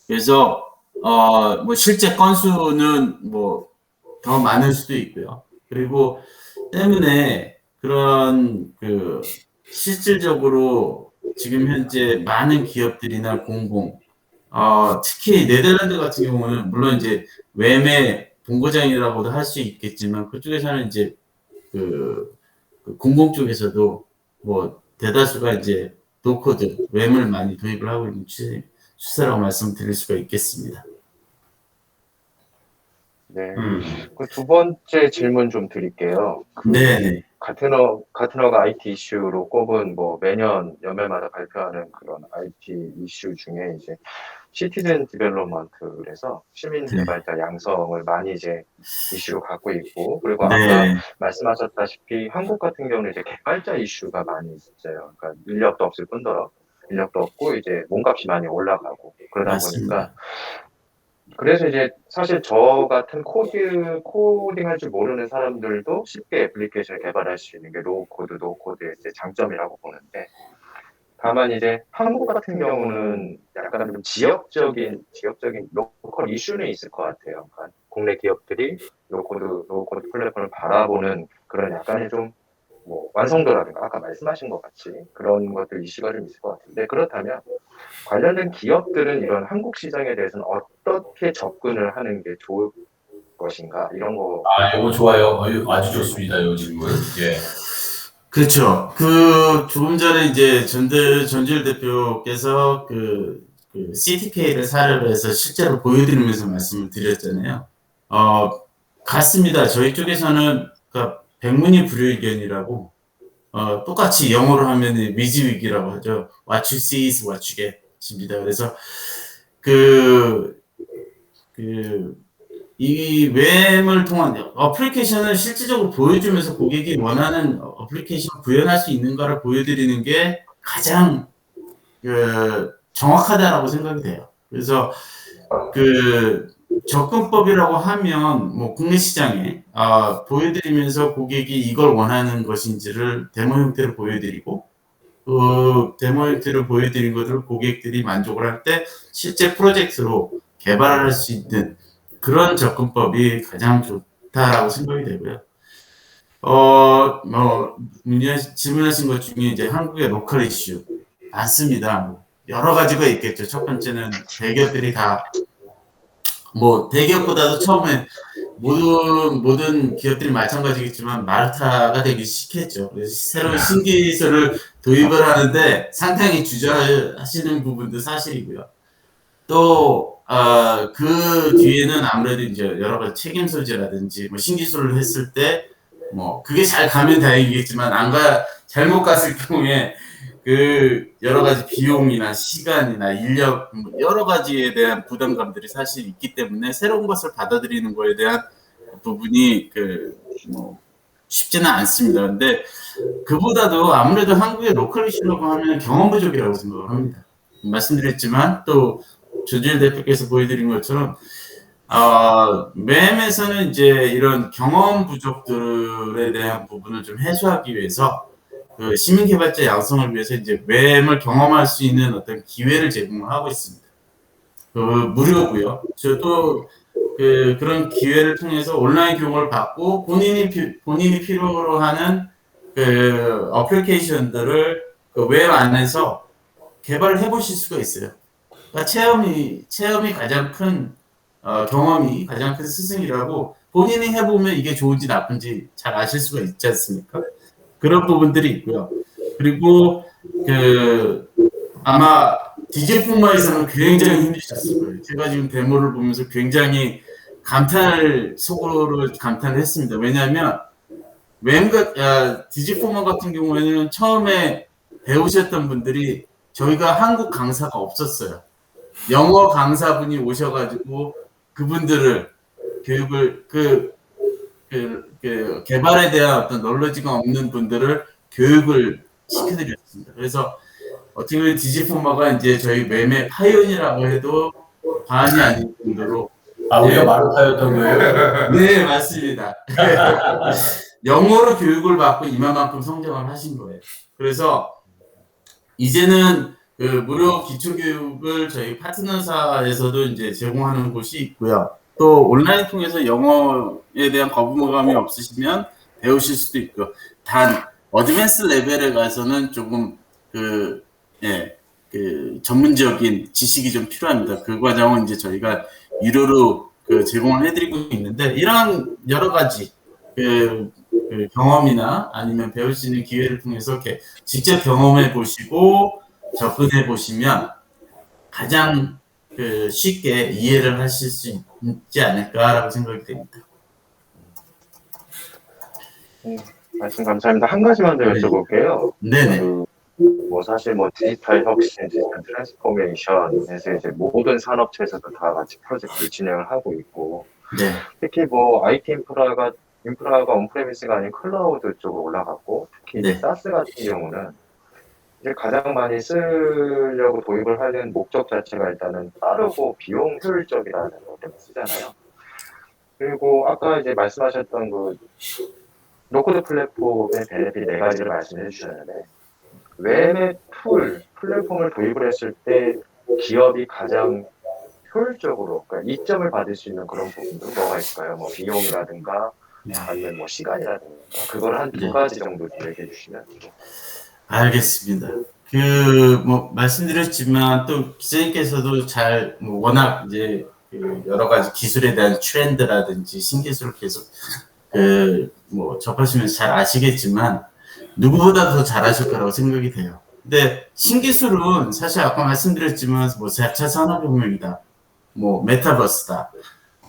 Speaker 3: 그래서 뭐 실제 건수는 뭐 더 많을 수도 있고요. 그리고 때문에 그런 그 실질적으로 지금 현재 많은 기업들이나 공공, 특히 네덜란드 같은 경우는 물론 이제 외매 본고장이라고도 할 수 있겠지만 그쪽에서는 이제 그 공공 쪽에서도 뭐 대다수가 이제 노코드, 웹을 많이 도입을 하고 있는 추세라고 말씀드릴 수가 있겠습니다.
Speaker 4: 네. 그 두 번째 질문 좀 드릴게요.
Speaker 3: 네.
Speaker 4: 가트너가 IT 이슈로 꼽은 뭐 매년 연말마다 발표하는 그런 IT 이슈 중에 이제 시티즌 디벨롭먼트에서 시민 개발자 양성을 많이 이제 이슈로 갖고 있고, 그리고 아까 말씀하셨다시피 한국 같은 경우는 이제 개발자 이슈가 많이 있어요. 그러니까 인력도 없을 뿐더러 인력도 없고 이제 몸값이 많이 올라가고 그러다
Speaker 3: 맞습니다.
Speaker 4: 보니까, 그래서 이제 사실 저 같은 코딩 할 줄 모르는 사람들도 쉽게 애플리케이션을 개발할 수 있는 게 로우코드, 노코드의 이제 장점이라고 보는데, 다만 이제 한국 같은 경우는 약간 좀 지역적인 로컬 이슈는 있을 것 같아요. 그러니까 국내 기업들이 노코드 플랫폼을 바라보는 그런 약간의 좀 뭐 완성도라든가 아까 말씀하신 것 같이 그런 것들 이슈가 좀 있을 것 같은데, 그렇다면 관련된 기업들은 이런 한국 시장에 대해서는 어떻게 접근을 하는 게 좋을 것인가, 이런 거.
Speaker 1: 이거 좋아요. 아주 좋습니다. 이 질문. 예.
Speaker 3: 그렇죠. 그 조금 전에 이제 전주일 대표께서 그 CTK를 사례로 해서 실제로 보여드리면서 말씀을 드렸잖아요. 어, 같습니다. 저희 쪽에서는 그러니까 백문이 불여일견이라고 똑같이 영어로 하면 위지위기라고 하죠. What you see is what you get입니다. 그래서 그, 이 웹을 통한 어플리케이션을 실질적으로 보여주면서 고객이 원하는 어플리케이션 구현할 수 있는가를 보여드리는 게 가장 정확하다라고 생각이 돼요. 그래서 그 접근법이라고 하면 뭐 국내 시장에 보여드리면서 고객이 이걸 원하는 것인지를 데모 형태로 보여드리고 그 데모 형태로 보여드린 것을 고객들이 만족을 할 때 실제 프로젝트로 개발할 수 있는 그런 접근법이 가장 좋다라고 생각이 되고요. 질문하신 것 중에 이제 한국의 로컬 이슈 많습니다. 뭐 여러 가지가 있겠죠. 첫 번째는 대기업들이 대기업보다도 처음에 모든 기업들이 마찬가지겠지만 마르타가 되기 시작했죠. 그래서 새로운 신기술을 도입을 하는데 상당히 주저하시는 부분도 사실이고요. 또, 그 뒤에는 아무래도 이제 여러 가지 책임 소재라든지, 신기술을 했을 때, 그게 잘 가면 다행이겠지만, 잘못 갔을 경우에, 여러 가지 비용이나 시간이나 인력, 여러 가지에 대한 부담감들이 사실 있기 때문에, 새로운 것을 받아들이는 거에 대한 부분이, 쉽지는 않습니다. 근데, 그보다도 아무래도 한국의 로컬 이슈라고 하면 경험 부족이라고 생각을 합니다. 말씀드렸지만, 또, 조지일 대표께서 보여드린 것처럼 맴에서는 이제 이런 경험 부족들에 대한 부분을 좀 해소하기 위해서 그 시민개발자 양성을 위해서 이제 맴을 경험할 수 있는 어떤 기회를 제공하고 있습니다. 무료고요. 저도 그런 기회를 통해서 온라인 교육을 받고 본인이 필요로 하는 그 어플리케이션들을 그 웹 안에서 개발을 해보실 수가 있어요. 그러니까 체험이 가장 큰 경험이 가장 큰 스승이라고 본인이 해보면 이게 좋은지 나쁜지 잘 아실 수가 있지 않습니까? 그런 부분들이 있고요. 그리고 아마 디제품마에서는 굉장히 힘드셨을 거예요. 제가 지금 데모를 보면서 굉장히 속으로 감탄을 했습니다. 왜냐하면 디지포머 같은 경우에는 처음에 배우셨던 분들이 저희가 한국 강사가 없었어요. 영어 강사분이 오셔가지고 그분들을 교육을 개발에 대한 어떤 널러지가 없는 분들을 교육을 시켜드렸습니다. 그래서 어떻게 보면 디지포머가 이제 저희 매매 파이언이라고 해도 과언이 아닌 정도로
Speaker 1: 우리가 마르타였던 거예요?
Speaker 3: 네, 맞습니다. 영어로 교육을 받고 이만큼 성장을 하신 거예요. 그래서 이제는 무료 기초교육을 저희 파트너사에서도 이제 제공하는 곳이 있고요. 또 온라인 통해서 영어에 대한 거부감이 없으시면 배우실 수도 있고, 단 어드밴스 레벨에 가서는 조금 전문적인 지식이 좀 필요합니다. 그 과정은 이제 저희가 유료로 제공을 해드리고 있는데, 이런 여러 가지 경험이나 아니면 배울 수 있는 기회를 통해서 이렇게 직접 경험해 보시고 접근해 보시면 가장 쉽게 이해를 하실 수 있지 않을까라고 생각이 됩니다.
Speaker 4: 말씀 감사합니다. 한 가지만 더 여쭤볼게요.
Speaker 3: 네네.
Speaker 4: 사실 디지털 혁신, 디지털 트랜스포메이션에서 이제 모든 산업체에서도 다 같이 프로젝트를 진행을 하고 있고,
Speaker 3: 네.
Speaker 4: 특히 IT 인프라가 온프레미스가 아닌 클라우드 쪽으로 올라갔고, 특히
Speaker 3: 네.
Speaker 4: 사스 같은 경우는 이제 가장 많이 쓰려고 도입을 하려는 목적 자체가 일단은 빠르고 비용 효율적이라는 것 때문에 쓰잖아요. 그리고 아까 이제 말씀하셨던 로코드 플랫폼의 베네핏 4가지를 말씀해 주셨는데, 웹의 플랫폼을 도입을 했을 때 기업이 가장 효율적으로, 그러니까 이점을 받을 수 있는 그런 부분도 뭐가 있을까요? 비용이라든가, 아니면 시간이라든가, 그걸 한 2가지 정도 좀 얘기해 주시면.
Speaker 3: 알겠습니다. 말씀드렸지만 또 기자님께서도 워낙 이제 여러 가지 기술에 대한 트렌드라든지 신기술을 계속 접하시면서 잘 아시겠지만, 누구보다 더 잘하실 거라고 생각이 돼요. 근데 신기술은 사실 아까 말씀드렸지만 뭐 4차 산업혁명이다, 뭐 메타버스다,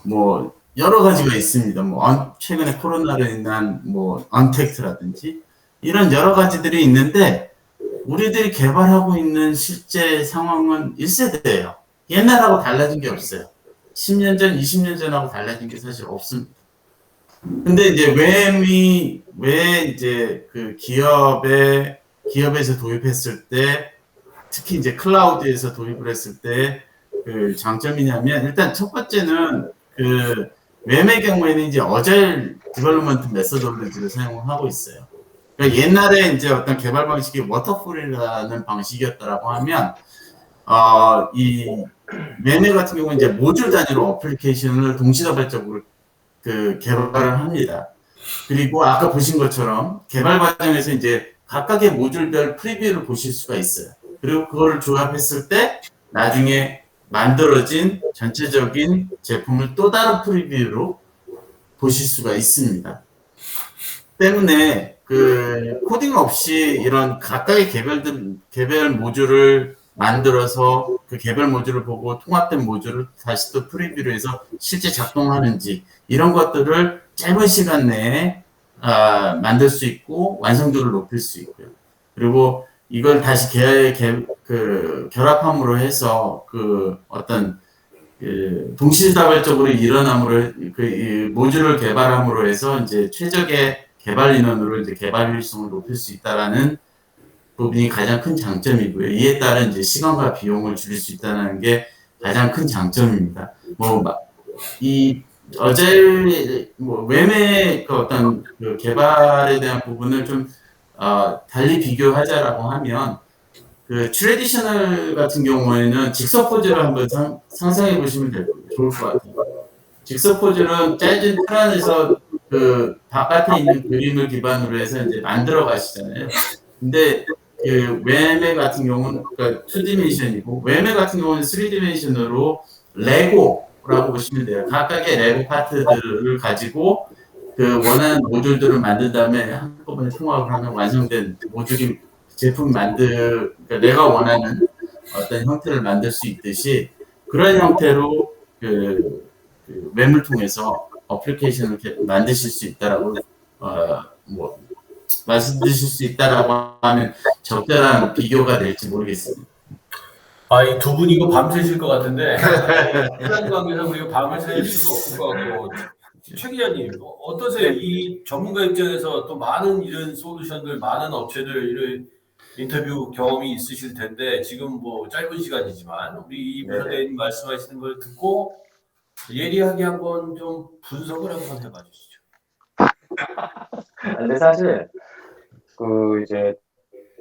Speaker 3: 뭐 여러 가지가 있습니다. 뭐 최근에 코로나로 인한 뭐 언택트라든지 이런 여러 가지들이 있는데 우리들이 개발하고 있는 실제 상황은 1세대예요. 옛날하고 달라진 게 없어요. 10년 전, 20년 전하고 달라진 게 사실 없습니다. 근데 이제 왜 이제 그 기업에서 도입했을 때, 특히 이제 클라우드에서 도입을 했을 때 그 장점이냐면, 일단 첫 번째는 그 웹의 경우에는 이제 어자일 디벨롭먼트 메소돌로지를 사용하고 있어요. 그러니까 옛날에 이제 어떤 개발 방식이 워터풀이라는 방식이었다라고 하면, 이 웹 같은 경우는 이제 모듈 단위로 어플리케이션을 동시다발적으로 그 개발을 합니다. 그리고 아까 보신 것처럼 개발 과정에서 이제 각각의 모듈별 프리뷰를 보실 수가 있어요. 그리고 그걸 조합했을 때 나중에 만들어진 전체적인 제품을 또 다른 프리뷰로 보실 수가 있습니다. 때문에 그 코딩 없이 이런 각각의 개별 모듈을 만들어서 그 개별 모듈을 보고 통합된 모듈을 다시 또 프리뷰로 해서 실제 작동하는지 이런 것들을 짧은 시간 내에 만들 수 있고 완성도를 높일 수 있고요. 그리고 이걸 다시 결합함으로 해서 그 어떤 그 동시다발적으로 일어남으로 그 모듈을 개발함으로 해서 이제 최적의 개발 인원으로 이제 개발 효율성을 높일 수 있다라는 부분이 가장 큰 장점이고요. 이에 따른 이제 시간과 비용을 줄일 수 있다는 게 가장 큰 장점입니다. 이 어제 웹의 그 어떤 그 개발에 대한 부분을 좀 달리 비교하자라고 하면 그 트레디셔널 같은 경우에는 직서 포즈를 한번 상상해 보시면 좋을 것 같아요. 직서 포즈는 짜진 틀 안에서 그 바깥에 있는 그림을 기반으로 해서 이제 만들어 가시잖아요. 근데 그 웹 같은 경우는 그러니까 2디멘션이고 웹 같은 경우는 3디멘션으로 레고라고 보시면 돼요. 각각의 레고 파트들을 가지고 그 원하는 모듈들을 만든 다음에 한꺼번에 통합을 하면 완성된 모듈이 그러니까 내가 원하는 어떤 형태를 만들 수 있듯이 그런 형태로 그 웹을 통해서 어플리케이션을 만드실 수 있다라고 말씀드릴 수 있다라고 하면 적절한 비교가 될지 모르겠습니다.
Speaker 1: 이 두 분 이거 밤새실 것 같은데 시간 관계상 우리가 밤을 새실 수가 없을 것 같고 최 기자님 어떠세요? 이 전문가 입장에서 또 많은 이런 솔루션들, 많은 업체들 이런 인터뷰 경험이 있으실 텐데 지금 뭐 짧은 시간이지만 우리 이 부사대님 말씀하시는 걸 듣고 예리하게 한번 좀 분석을 한번 해봐 주시죠.
Speaker 4: 근데 사실 그 이제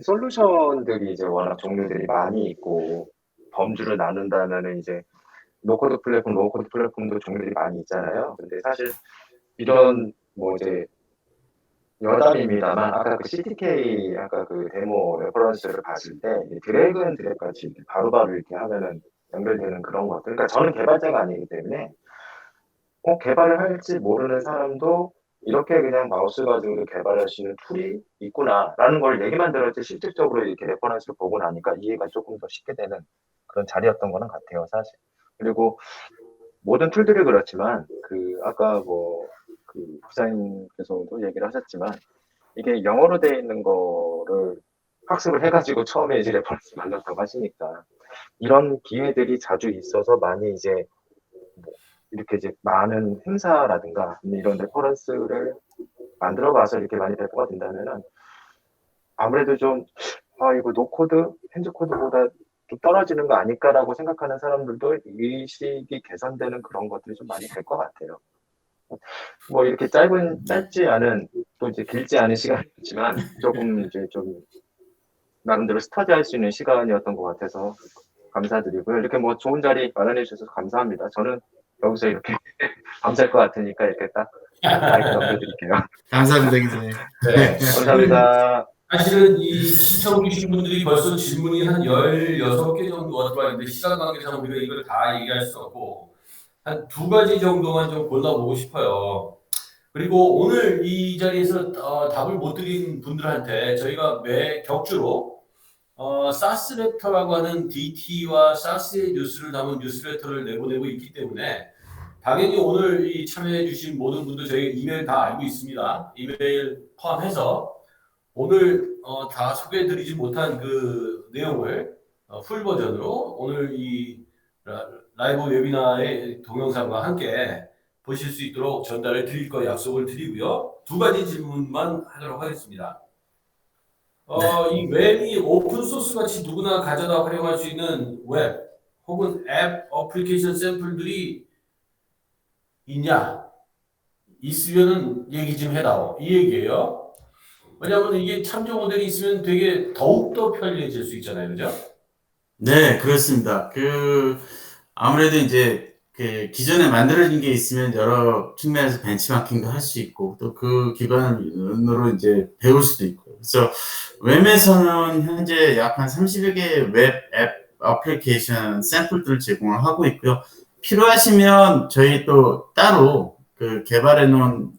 Speaker 4: 솔루션들이 이제 워낙 종류들이 많이 있고 범주를 나눈다면은 이제 노코드 플랫폼, 로우코드 플랫폼도 종류들이 많이 있잖아요. 근데 사실 이런 뭐 이제 여담입니다만 아까 그 CTK 아까 그 데모 레퍼런스를 봤을 때 드래그 앤 드랩 같이 바로바로 이렇게 하면은 연결되는 그런 것들. 그러니까 저는 개발자가 아니기 때문에 꼭 개발을 할지 모르는 사람도 이렇게 그냥 마우스 가지고 개발할 수 있는 툴이 있구나라는 걸 얘기만 들었지 실질적으로 이렇게 레퍼런스를 보고 나니까 이해가 조금 더 쉽게 되는 그런 자리였던 거는 같아요, 사실. 그리고 모든 툴들이 그렇지만 그 아까 뭐 그 부사님께서도 얘기를 하셨지만 이게 영어로 되어 있는 거를 학습을 해가지고 처음에 이제 레퍼런스 만든다고 하시니까 이런 기회들이 자주 있어서 많이 이제 뭐 이렇게 이제 많은 행사라든가 이런 레퍼런스를 만들어 가서 이렇게 많이 배포가 된다면은 아무래도 좀 이거 노코드, 핸즈코드보다 좀 떨어지는 거 아닐까라고 생각하는 사람들도 의식이 개선되는 그런 것들이 좀 많이 될 것 같아요. 뭐 이렇게 짧지 않은 또 이제 길지 않은 시간이지만 조금 이제 좀 나름대로 스터디할 수 있는 시간이었던 것 같아서 감사드리고요. 이렇게 뭐 좋은 자리 마련해 주셔서 감사합니다. 저는 여기서 이렇게 밤샐 것 같으니까 이렇게 딱 마이크 넘겨드릴게요.
Speaker 3: 감사합니다, 기자님.
Speaker 1: 네.
Speaker 4: 감사합니다.
Speaker 1: 사실은 이 시청 주신 분들이 벌써 질문이 한 16개 정도 들어와 있는데 시간 관계상 우리가 이걸 다 얘기할 수 없고 한 두 가지 정도만 좀 골라보고 싶어요. 그리고 오늘 이 자리에서 답을 못 드린 분들한테 저희가 매 격주로 사스레터라고 하는 DT와 사스의 뉴스를 담은 뉴스레터를 내보내고 있기 때문에 당연히 오늘 이 참여해주신 모든 분들 저희 이메일 다 알고 있습니다. 이메일 포함해서 오늘 다 소개해드리지 못한 그 내용을 풀 버전으로 오늘 이 라이브 웨비나의 동영상과 함께 보실 수 있도록 전달을 드릴 거 약속을 드리고요. 두 가지 질문만 하도록 하겠습니다. 이 웹이 오픈 소스 같이 누구나 가져다 활용할 수 있는 웹 혹은 앱 어플리케이션 샘플들이 있냐? 있으면은 얘기 좀 해다오. 이 얘기예요. 왜냐하면 이게 참조 모델이 있으면 되게 더욱더 편리해질 수 있잖아요. 그죠?
Speaker 3: 네, 그렇습니다. 아무래도 이제 그 기존에 만들어진 게 있으면 여러 측면에서 벤치마킹도 할 수 있고 또 그 기반으로 이제 배울 수도 있고. 그래서 웹에서는 현재 약 한 30여 개의 웹 앱 어플리케이션 샘플들을 제공을 하고 있고요. 필요하시면 저희 또 따로 그 개발해 놓은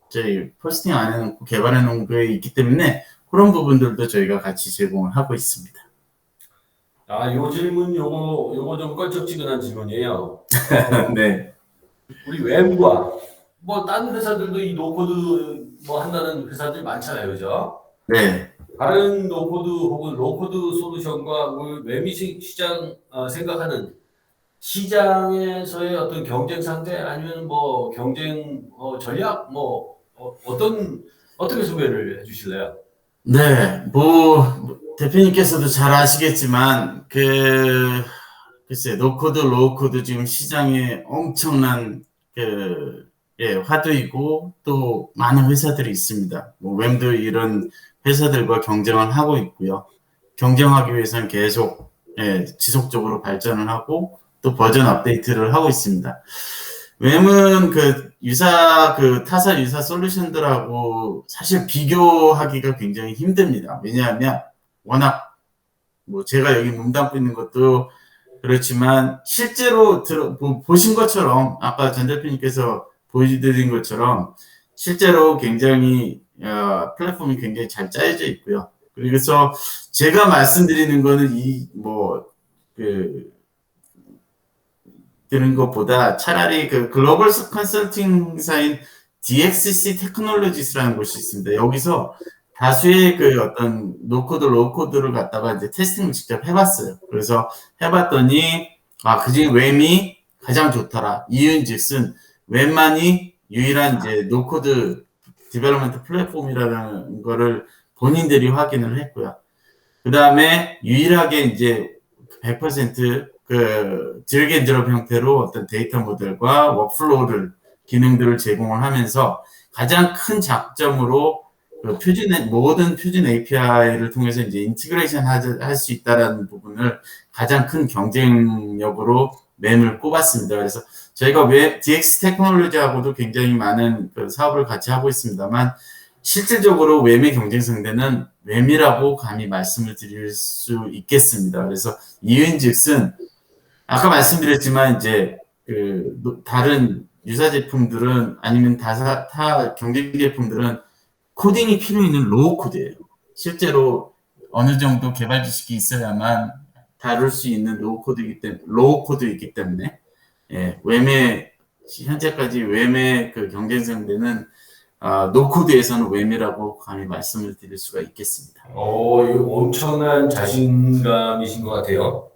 Speaker 3: 저희 포스팅 안 해놓고 개발해 놓은 게 있기 때문에 그런 부분들도 저희가 같이 제공을 하고 있습니다.
Speaker 1: 요 질문 요거 좀 껄쩍지근한 질문이에요.
Speaker 3: 네.
Speaker 1: 우리 웹과 뭐 다른 회사들도 이 노코드 뭐 한다는 회사들 많잖아요. 그죠?
Speaker 3: 네.
Speaker 1: 다른 노코드 혹은 로코드 솔루션과 우리 웹 시장 생각하는 시장에서의 어떤 경쟁 상대 아니면 뭐 경쟁 전략 어떻게 소개를 해주실래요?
Speaker 3: 네. 대표님께서도 잘 아시겠지만, 글쎄, 노코드, 로우코드 지금 시장에 엄청난, 화두이고, 또 많은 회사들이 있습니다. 웹도 이런 회사들과 경쟁을 하고 있고요. 경쟁하기 위해서는 계속, 지속적으로 발전을 하고, 또 버전 업데이트를 하고 있습니다. 웹은 타사 유사 솔루션들하고 사실 비교하기가 굉장히 힘듭니다. 왜냐하면 워낙 제가 여기 몸담고 있는 것도 그렇지만 실제로 보신 것처럼 아까 전 대표님께서 보여드린 것처럼 실제로 굉장히 플랫폼이 굉장히 잘 짜여져 있고요. 그래서 제가 말씀드리는 거는 드는 것보다 차라리 글로벌 컨설팅사인 DXC 테크놀로지스라는 곳이 있습니다. 여기서 다수의 어떤 노코드, 로코드를 갖다가 이제 테스팅을 직접 해봤어요. 그래서 해봤더니, 그중에 웹이 가장 좋더라. 이유인즉슨 웹만이 유일한 이제 노코드 디벨롭먼트 플랫폼이라는 거를 본인들이 확인을 했고요. 그 다음에 유일하게 이제 100% 드래그 앤 드롭 형태로 어떤 데이터 모델과 워크플로우를 기능들을 제공을 하면서 가장 큰 장점으로 모든 표준 API를 통해서 이제 인티그레이션 할 수 있다라는 부분을 가장 큰 경쟁력으로 램을 꼽았습니다. 그래서 저희가 DX 테크놀로지하고도 굉장히 많은 사업을 같이 하고 있습니다만 실질적으로 웹의 경쟁 상대는 웹이라고 감히 말씀을 드릴 수 있겠습니다. 그래서 이유인즉슨 아까 말씀드렸지만 이제 다른 유사 제품들은 아니면 타 경쟁 제품들은 코딩이 필요 있는 로우 코드예요. 실제로 어느 정도 개발 지식이 있어야만 다룰 수 있는 로우 코드이기 때문에 현재까지 웹의 경쟁 상대는 노코드에서는 웹이라고 감히 말씀을 드릴 수가 있겠습니다.
Speaker 1: 이거 엄청난 자신감이신 것 같아요.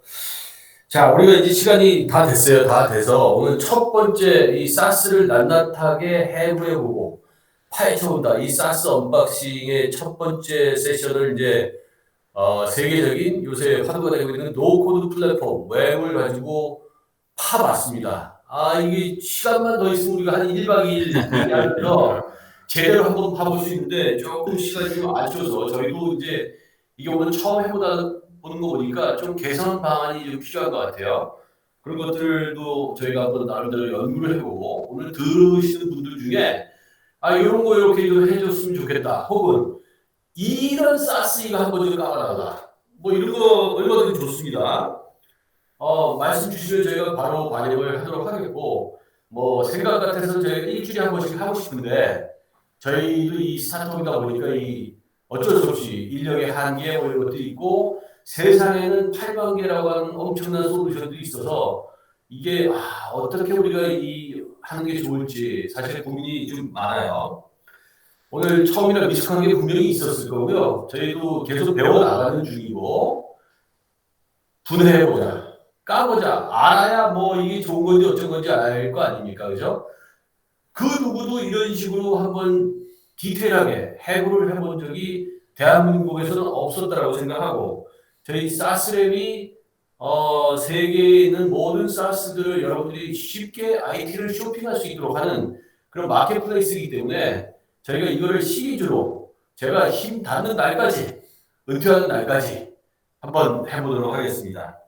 Speaker 1: 자, 우리가 이제 시간이 다 됐어요. 다 돼서 오늘 첫 번째 이 사스를 낱낱하게 해부해보고 파헤쳐본다. 이 사스 언박싱의 첫 번째 세션을 이제 세계적인 요새 화두가 되고 있는 노코드 플랫폼 웹을 가지고 파봤습니다. 이게 시간만 더 있으면 우리가 한 1박 2일 하면서 제대로 한번 파볼 수 있는데 조금 시간이 좀 아쉬워서 저희도 이제 이게 오늘 처음 보는 거 보니까 좀 개선 방안이 좀 필요한 것 같아요. 그런 것들도 저희가 한번 나름대로 연구를 해보고 오늘 들으시는 분들 중에 이런 거 이렇게 좀 해줬으면 좋겠다. 혹은 이런 사스 이거 한번 좀 까봐라. 뭐 이런 거 얼마든지 좋습니다. 말씀 주시면 저희가 바로 반영을 하도록 하겠고 뭐 생각 같아서 저희가 일주일에 한 번씩 하고 싶은데 저희도 이 스타트업이다 보니까 이 어쩔 수 없이 인력의 한계 뭐 이런 것도 있고 세상에는 8만 개라고 하는 엄청난 솔루션들이 있어서 이게 어떻게 우리가 이 하는 게 좋을지 사실 고민이 좀 많아요. 오늘 처음이라 미숙한 게 분명히 있었을 거고요. 저희도 계속 배워 나가는 중이고 분해해보자, 까보자, 알아야 뭐 이게 좋은 건지 어쩐 건지 알 거 아닙니까, 그죠? 그 누구도 이런 식으로 한번 디테일하게 해고를 해본 적이 대한민국에서는 없었다라고 생각하고 저희 사스랩이 세계에 있는 모든 사스들을 여러분들이 쉽게 IT를 쇼핑할 수 있도록 하는 그런 마켓플레이스이기 때문에 저희가 이거를 시리즈로 제가 힘 닿는 날까지 은퇴하는 날까지 한번 해보도록 하겠습니다.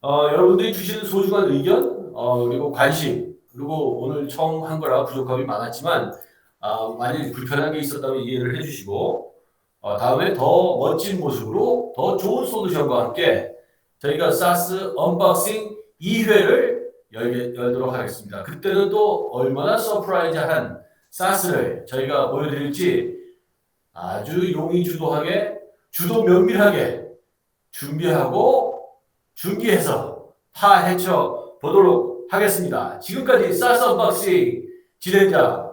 Speaker 1: 여러분들이 주시는 소중한 의견 그리고 관심 그리고 오늘 처음 한 거라 부족함이 많았지만 만약 불편한 게 있었다면 이해를 해주시고 다음에 더 멋진 모습으로 더 좋은 솔루션과 함께 저희가 사스 언박싱 2회를 열도록 하겠습니다. 그때는 또 얼마나 서프라이즈한 사스를 저희가 보여드릴지 아주 용의주도하게 주도 면밀하게 준비하고 준비해서 파헤쳐 보도록 하겠습니다. 지금까지 사스 언박싱 진행자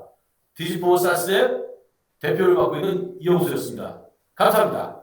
Speaker 1: 디지포 사스의 대표를 맡고 있는 이용수였습니다. 감사합니다.